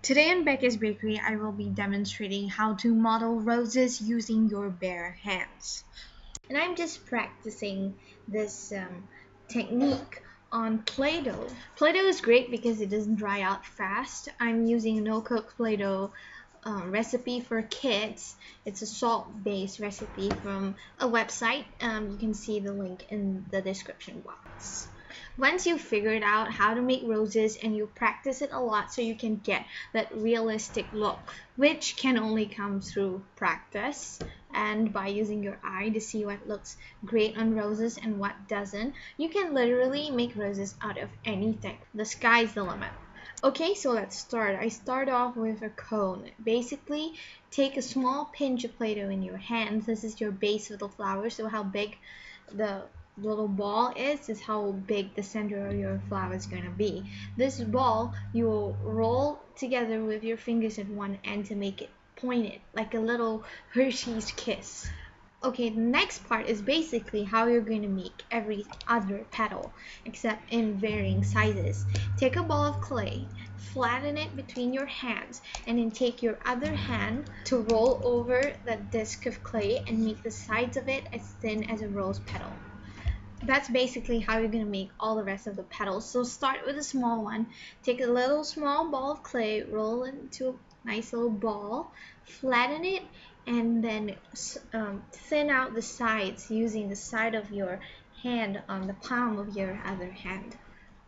Today in Becca's Bakery, I will be demonstrating how to model roses using your bare hands. And I'm just practicing this technique on Play-Doh. Play-Doh is great because it doesn't dry out fast. I'm using a no-cook Play-Doh recipe for kids. It's a salt-based recipe from a website. You can see the link in the description box. Once you've figured out how to make roses and you practice it a lot so you can get that realistic look, which can only come through practice and by using your eye to see what looks great on roses and what doesn't, you can literally make roses out of anything. The sky's the limit. Okay, so let's start. I start off with a cone. Basically, take a small pinch of Play-Doh in your hands. This is your base of the flower, so how big the little ball is how big the center of your flower is going to be. This ball you will roll together with your fingers at one end to make it pointed, like a little Hershey's kiss. Okay, the next part is basically how you're going to make every other petal, except in varying sizes. Take a ball of clay, flatten it between your hands, and then take your other hand to roll over that disc of clay and make the sides of it as thin as a rose petal. That's basically how you're going to make all the rest of the petals. So start with a small one. Take a little small ball of clay, roll it into a nice little ball, flatten it, and then thin out the sides using the side of your hand on the palm of your other hand.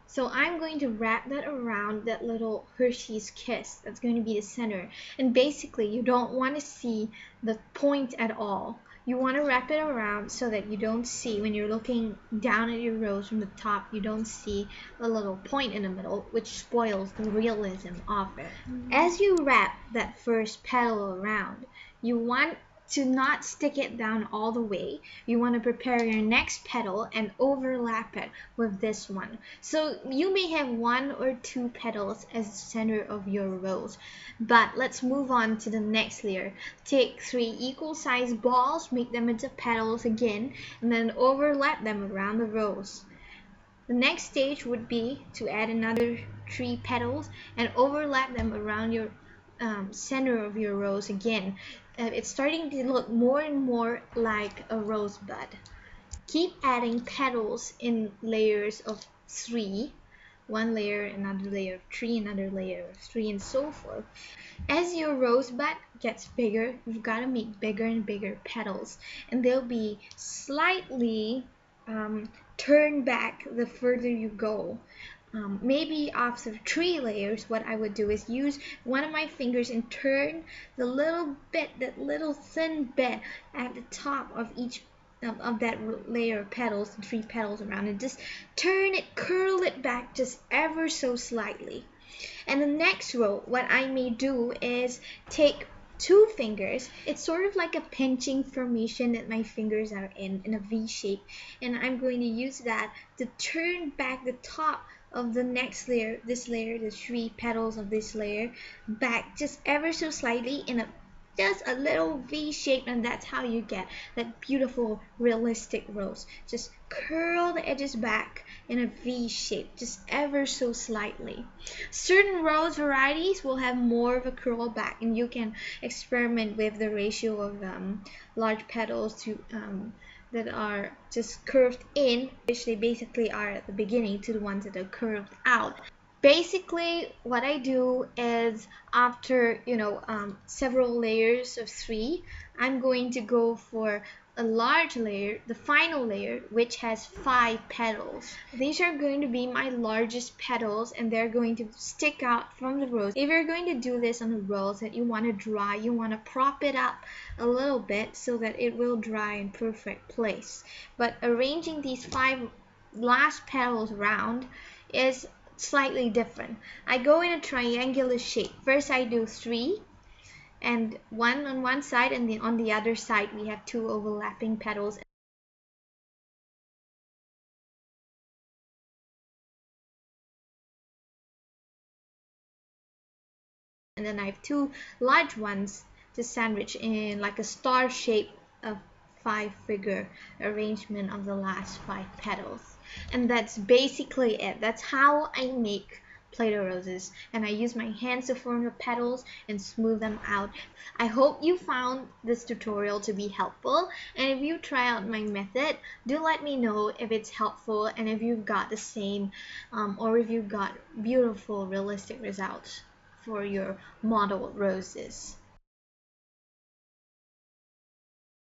So I'm going to wrap that around that little Hershey's kiss. That's going to be the center. And basically, you don't want to see the point at all. You want to wrap it around so that you don't see, when you're looking down at your rose from the top, you don't see the little point in the middle, which spoils the realism of it. As you wrap that first petal around, you want to not stick it down all the way. You want to prepare your next petal and overlap it with this one. So you may have one or two petals as the center of your rose. But let's move on to the next layer. Take 3 equal sized balls, make them into petals again, and then overlap them around the rose. The next stage would be to add another 3 petals and overlap them around your center of your rose again. It's starting to look more and more like a rosebud. Keep adding petals in layers of 3. One layer, another layer of 3, another layer of 3, and so forth. As your rosebud gets bigger, you've got to make bigger and bigger petals, and they'll be slightly turned back the further you go. Maybe after 3 layers, what I would do is use one of my fingers and turn the little bit, that little thin bit at the top of each of that layer of petals, 3 petals around, and just turn it, curl it back just ever so slightly. And the next row, what I may do is take 2 fingers. It's sort of like a pinching formation that my fingers are in a V shape, and I'm going to use that to turn back the top of the next layer, this layer, the 3 petals of this layer, back just ever so slightly in just a little V shape, and that's how you get that beautiful realistic rose. Just curl the edges back in a V shape, just ever so slightly. Certain rose varieties will have more of a curl back, and you can experiment with the ratio of large petals to that are just curved in, which they basically are at the beginning, to the ones that are curved out. Basically, what I do is after several layers of 3, I'm going to go for a large layer, the final layer, which has 5 petals. These are going to be my largest petals, and they're going to stick out from the rose. If you're going to do this on a rose that you want to dry, you want to prop it up a little bit so that it will dry in perfect place. But arranging these 5 last petals around is slightly different. I go in a triangular shape. First I do 3, and 1 on one side, and then on the other side we have 2 overlapping petals. And then I have 2 large ones to sandwich in like a star shape of 5-figure arrangement of the last 5 petals. And that's basically it. That's how I make Play-Doh roses, and I use my hands to form the petals and smooth them out. I hope you found this tutorial to be helpful, and if you try out my method, do let me know if it's helpful and if you've got the same or if you've got beautiful realistic results for your model roses.